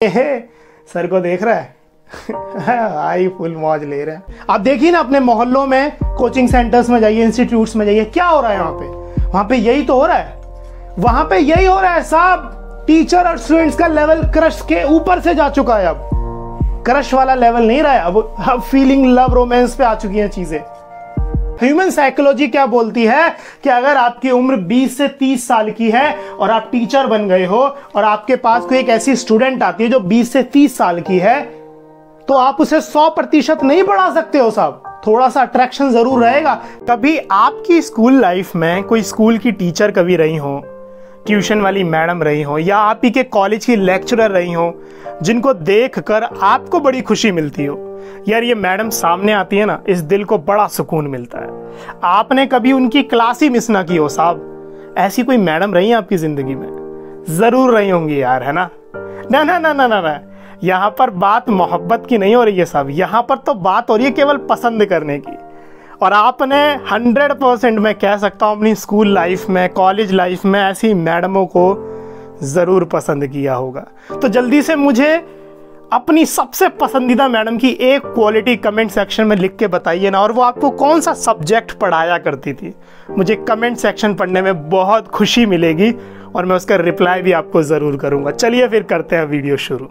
Sir को देख रहा है आई फुल मौज ले रहे हैं। आप देखिए ना अपने मोहल्लों में, कोचिंग सेंटर्स में जाइए, इंस्टीट्यूट्स में जाइए, क्या हो रहा है वहां पे यही तो हो रहा है। वहां पे यही हो रहा है साहब। टीचर और स्टूडेंट्स का लेवल क्रश के ऊपर से जा चुका है। अब क्रश वाला लेवल नहीं रहा है, अब फीलिंग, लव, रोमांस पे आ चुकी हैं चीजें। ह्यूमन साइकोलॉजी क्या बोलती है कि अगर आपकी उम्र 20 से 30 साल की है और आप टीचर बन गए हो और आपके पास कोई एक ऐसी स्टूडेंट आती है जो 20 से 30 साल की है, तो आप उसे 100% नहीं बढ़ा सकते हो साहब। थोड़ा सा अट्रैक्शन जरूर रहेगा। कभी आपकी स्कूल लाइफ में कोई स्कूल की टीचर कभी रही हो, ट्यूशन वाली मैडम रही हो, या आप ही के कॉलेज की लेक्चरर रही हो, जिनको देखकर आपको बड़ी खुशी मिलती हो, यार ये मैडम सामने आती है ना, इस दिल को बड़ा सुकून मिलता है। आपने कभी उनकी क्लास ही मिस ना की हो साहब। ऐसी कोई मैडम रही है आपकी जिंदगी में? जरूर रही होंगी यार, है ना? ना ना ना ना ना ना, यहाँ पर बात मोहब्बत की नहीं हो रही है साहब। यहाँ पर तो बात हो रही है केवल पसंद करने की। और आपने 100% मैं कह सकता हूँ अपनी स्कूल लाइफ में, कॉलेज लाइफ में ऐसी मैडमों को जरूर पसंद किया होगा। तो जल्दी से मुझे अपनी सबसे पसंदीदा मैडम की एक क्वालिटी कमेंट सेक्शन में लिख के बताइए ना, और वो आपको कौन सा सब्जेक्ट पढ़ाया करती थी। मुझे कमेंट सेक्शन पढ़ने में बहुत खुशी मिलेगी और मैं उसका रिप्लाई भी आपको जरूर करूंगा। चलिए फिर करते हैं वीडियो शुरू।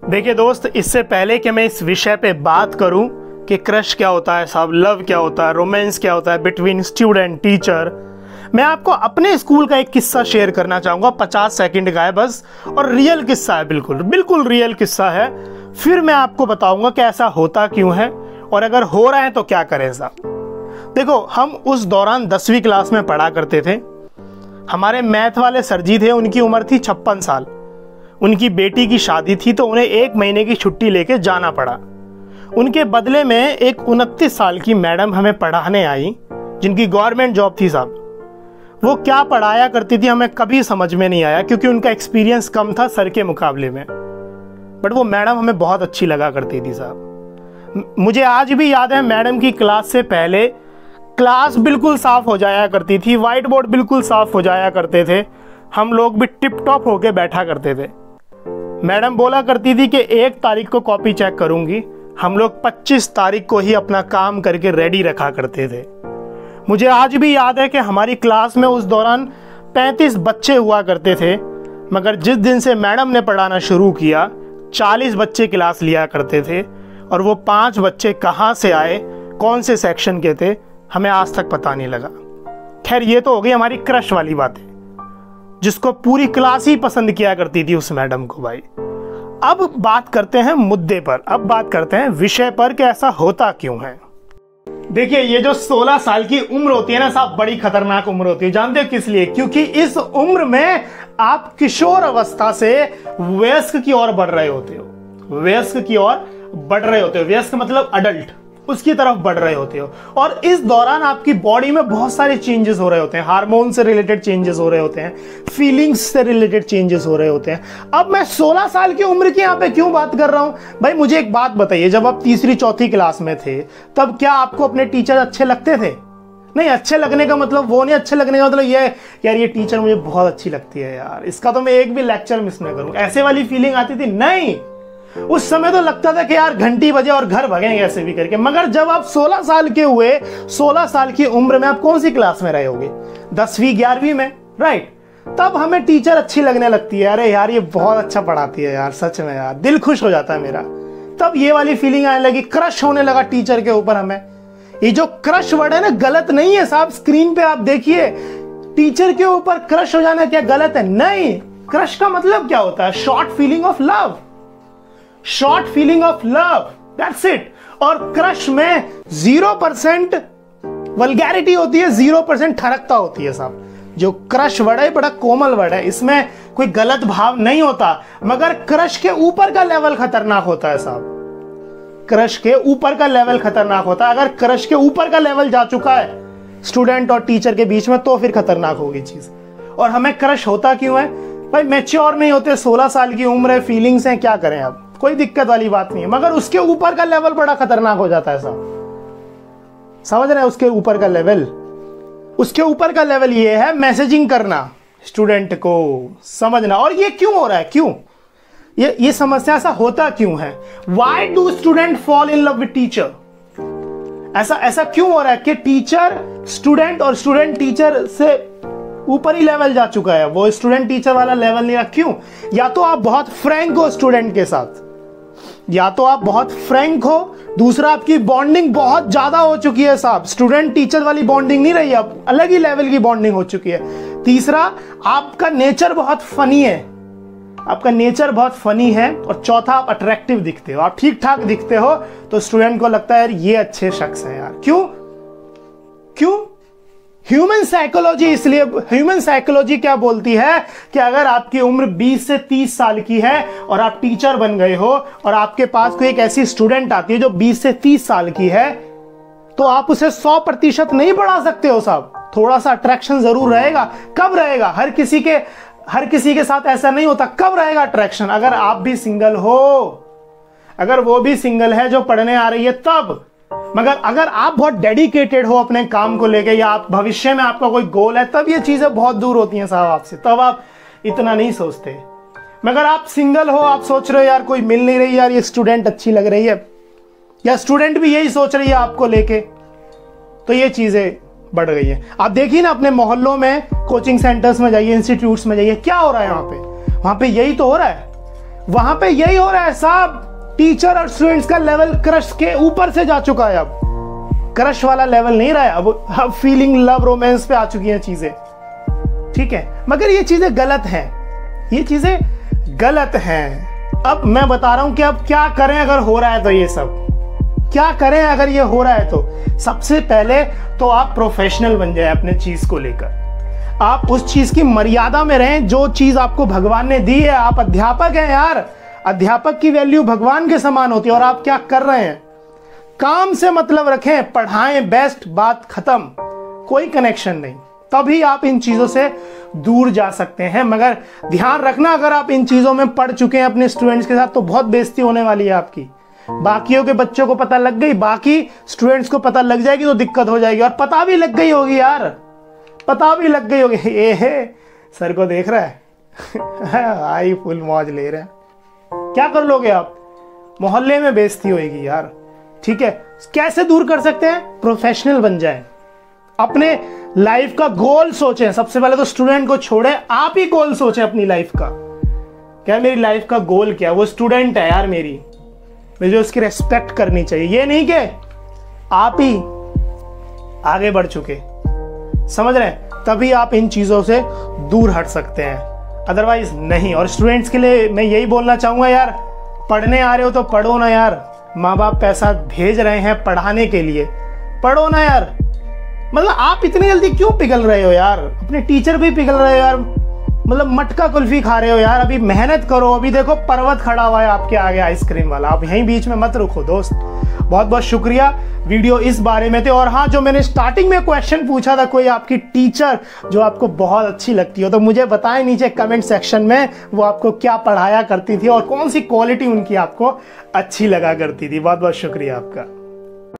देखिए दोस्त, इससे पहले कि मैं इस विषय पे बात करूं कि क्रश क्या होता है साहब, लव क्या होता है, रोमांस क्या होता है बिटवीन स्टूडेंट टीचर, मैं आपको अपने स्कूल का एक किस्सा शेयर करना चाहूंगा। 50 सेकंड का है बस, और रियल किस्सा है, बिल्कुल बिल्कुल रियल किस्सा है। फिर मैं आपको बताऊंगा कि ऐसा होता क्यों है, और अगर हो रहा है तो क्या करें साहब। देखो, हम उस दौरान 10वीं क्लास में पढ़ा करते थे। हमारे मैथ वाले सर जी थे, उनकी उम्र थी 56 साल। उनकी बेटी की शादी थी तो उन्हें 1 महीने की छुट्टी लेके जाना पड़ा। उनके बदले में एक 29 साल की मैडम हमें पढ़ाने आई, जिनकी गवर्नमेंट जॉब थी साहब। वो क्या पढ़ाया करती थी हमें कभी समझ में नहीं आया, क्योंकि उनका एक्सपीरियंस कम था सर के मुकाबले में। बट वो मैडम हमें बहुत अच्छी लगा करती थी साहब। मुझे आज भी याद है, मैडम की क्लास से पहले क्लास बिल्कुल साफ हो जाया करती थी, व्हाइट बोर्ड बिल्कुल साफ हो जाया करते थे, हम लोग भी टिप टॉप होके बैठा करते थे। मैडम बोला करती थी कि 1 तारीख को कॉपी चेक करूंगी, हम लोग 25 तारीख को ही अपना काम करके रेडी रखा करते थे। मुझे आज भी याद है कि हमारी क्लास में उस दौरान 35 बच्चे हुआ करते थे, मगर जिस दिन से मैडम ने पढ़ाना शुरू किया 40 बच्चे क्लास लिया करते थे। और वो 5 बच्चे कहाँ से आए, कौन से सेक्शन के थे, हमें आज तक पता नहीं लगा। खैर, ये तो हो गई हमारी क्रश वाली बातें, जिसको पूरी क्लास ही पसंद किया करती थी उस मैडम को भाई। अब बात करते हैं मुद्दे पर, अब बात करते हैं विषय पर कि ऐसा होता क्यों है। देखिए, ये जो 16 साल की उम्र होती है ना साहब, बड़ी खतरनाक उम्र होती है। जानते हो किस लिए? क्योंकि इस उम्र में आप किशोर अवस्था से वयस्क की ओर बढ़ रहे होते हो। वयस्क की ओर बढ़ रहे होते हो, वयस्क मतलब अडल्ट, उसकी तरफ बढ़ रहे होते हो। और इस दौरान आपकी बॉडी में बहुत सारे चेंजेस हो रहे होते हैं। हार्मोन से रिलेटेड चेंजेस हो रहे होते हैं, फीलिंग्स से रिलेटेड चेंजेस हो रहे होते हैं। अब मैं 16 साल की उम्र की यहाँ पे क्यों बात कर रहा हूँ भाई? मुझे एक बात बताइए, जब आप 3री-4थी क्लास में थे, तब क्या आपको अपने टीचर अच्छे लगते थे? नहीं, अच्छे लगने का मतलब वो नहीं, अच्छे लगने का मतलब ये यार ये टीचर मुझे बहुत अच्छी लगती है यार, इसका तो मैं एक भी लेक्चर मिस ना करूँ, ऐसे वाली फीलिंग आती थी? नहीं, उस समय तो लगता था कि यार घंटी बजे और घर भगेंगे ऐसे भी करके। मगर जब आप 16 साल के हुए, 16 साल की उम्र में आप कौन सी क्लास में रहे होगे? 10वीं 11वीं में, राइट? तब हमें टीचर अच्छी लगने लगती है। अरे यार ये बहुत अच्छा पढ़ाती है यार, सच में यार दिल खुश हो जाता है मेरा। तब ये वाली फीलिंग आने लगी, क्रश होने लगा टीचर के ऊपर हमें। ये जो क्रश वर्ड है ना, गलत नहीं है साहब। स्क्रीन पे आप देखिए, टीचर के ऊपर क्रश हो जाना क्या गलत है? नहीं, क्रश का मतलब क्या होता है? Short feeling of love, short feeling of love, that's it. और क्रश में 0% वल्गैरिटी होती है, 0% ठरकता होती है साहब। जो क्रश वर्ड है बड़ा कोमल वर्ड है, इसमें कोई गलत भाव नहीं होता, मगर क्रश के ऊपर का लेवल खतरनाक होता है साहब। क्रश के ऊपर का लेवल खतरनाक होता है। अगर क्रश के ऊपर का लेवल जा चुका है स्टूडेंट और टीचर के बीच में, तो फिर खतरनाक होगी चीज। और हमें क्रश होता क्यों है भाई? मैच्योर नहीं होते, 16 साल की उम्र है, फीलिंग्स हैं, क्या करें अब, कोई दिक्कत वाली बात नहीं है। मगर उसके ऊपर का लेवल बड़ा खतरनाक हो जाता है साहब। समझ रहे हैं? उसके ऊपर का लेवल, उसके ऊपर का लेवल ये है मैसेजिंग करना, स्टूडेंट को समझना। और ये क्यों हो रहा है? क्यों? ये समस्या ऐसा होता क्यों है? Why do student fall in love with teacher? ऐसा क्यों हो रहा है कि टीचर स्टूडेंट और स्टूडेंट टीचर से ऊपर ही लेवल जा चुका है, वो स्टूडेंट टीचर वाला लेवल नहीं रहा? क्यों? या तो आप बहुत फ्रैंक हो स्टूडेंट के साथ, या तो आप बहुत फ्रैंक हो, दूसरा आपकी बॉन्डिंग बहुत ज्यादा हो चुकी है साहब, स्टूडेंट टीचर वाली बॉन्डिंग नहीं रही, अब अलग ही लेवल की बॉन्डिंग हो चुकी है। तीसरा, आपका नेचर बहुत फनी है, आपका नेचर बहुत फनी है। और चौथा, आप अट्रैक्टिव दिखते हो, आप ठीक ठाक दिखते हो, तो स्टूडेंट को लगता है यार ये अच्छे शख्स हैं यार। क्यों? ह्यूमन साइकोलॉजी, इसलिए ह्यूमन साइकोलॉजी क्या बोलती है कि अगर आपकी उम्र 20 से 30 साल की है और आप टीचर बन गए हो और आपके पास कोई एक ऐसी स्टूडेंट आती है जो 20 से 30 साल की है, तो आप उसे 100% नहीं बढ़ा सकते हो साहब, थोड़ा सा अट्रैक्शन जरूर रहेगा। कब रहेगा? हर किसी के साथ ऐसा नहीं होता। कब रहेगा अट्रैक्शन? अगर आप भी सिंगल हो, अगर वो भी सिंगल है जो पढ़ने आ रही है तब। मगर अगर आप बहुत डेडिकेटेड हो अपने काम को लेके, या आप भविष्य में आपका कोई गोल है, तब ये चीजें बहुत दूर होती हैं साहब आपसे, तब आप इतना नहीं सोचते। मगर आप सिंगल हो, आप सोच रहे हो यार कोई मिल नहीं रही, यार ये स्टूडेंट अच्छी लग रही है, या स्टूडेंट भी यही सोच रही है आपको लेके, तो ये चीजें बढ़ गई है। आप देखिए ना अपने मोहल्लों में, कोचिंग सेंटर्स में जाइए, इंस्टीट्यूट्स में जाइए, क्या हो रहा है वहां पे यही तो हो रहा है, वहां पे यही हो रहा है साहब। टीचर और स्टूडेंट्स का लेवल क्रश के ऊपर से जा चुका है, अब क्रश वाला लेवल नहीं रहा है, अब फीलिंग, लव, रोमांस पे आ चुकी हैं चीजें, ठीक है। मगर ये चीजें गलत हैं, ये चीजें गलत हैं। अब मैं बता रहा हूं कि अब क्या करें अगर हो रहा है तो, ये सब क्या करें अगर ये हो रहा है तो। सबसे पहले तो आप प्रोफेशनल बन जाए अपने चीज को लेकर, आप उस चीज की मर्यादा में रहें जो चीज आपको भगवान ने दी है। आप अध्यापक हैं यार, अध्यापक की वैल्यू भगवान के समान होती है। और आप क्या कर रहे हैं? काम से मतलब रखें, पढ़ाएं, बेस्ट, बात खत्म, कोई कनेक्शन नहीं, तभी आप इन चीजों से दूर जा सकते हैं। मगर ध्यान रखना, अगर आप इन चीजों में पढ़ चुके हैं अपने स्टूडेंट्स के साथ, तो बहुत बेइज्जती होने वाली है आपकी। बाकियों के बच्चों को पता लग गई, बाकी स्टूडेंट्स को पता लग जाएगी तो दिक्कत हो जाएगी। और पता भी लग गई होगी यार, पता भी लग गई होगी, ये सर को देख रहा है आई फुल मौज ले रहे हैं। क्या कर लोगे आप? मोहल्ले में बेइज्जती होगी यार, ठीक है। कैसे दूर कर सकते हैं? प्रोफेशनल बन जाए, अपने लाइफ का गोल सोचें। सबसे पहले तो स्टूडेंट को छोड़े, आप ही गोल सोचें अपनी लाइफ का। क्या मेरी लाइफ का गोल क्या? वो स्टूडेंट है यार मेरी, मुझे उसकी रेस्पेक्ट करनी चाहिए। ये नहीं कि आप ही आगे बढ़ चुके, समझ रहे हैं, तभी आप इन चीजों से दूर हट सकते हैं, अदरवाइज नहीं। और स्टूडेंट्स के लिए मैं यही बोलना चाहूंगा यार, पढ़ने आ रहे हो तो पढ़ो ना यार, माँ बाप पैसा भेज रहे हैं पढ़ाने के लिए, पढ़ो ना यार। मतलब आप इतनी जल्दी क्यों पिघल रहे हो यार? अपने टीचर भी पिघल रहे हो यार, मतलब मटका कुल्फी खा रहे हो यार। अभी मेहनत करो, अभी देखो पर्वत खड़ा हुआ है आपके आगे आइसक्रीम वाला, आप यहीं बीच में मत रुको दोस्त। बहुत बहुत शुक्रिया, वीडियो इस बारे में थे। और हाँ, जो मैंने स्टार्टिंग में क्वेश्चन पूछा था, कोई आपकी टीचर जो आपको बहुत अच्छी लगती हो, तो मुझे बताएं नीचे कमेंट सेक्शन में वो आपको क्या पढ़ाया करती थी और कौन सी क्वालिटी उनकी आपको अच्छी लगा करती थी। बहुत बहुत शुक्रिया आपका।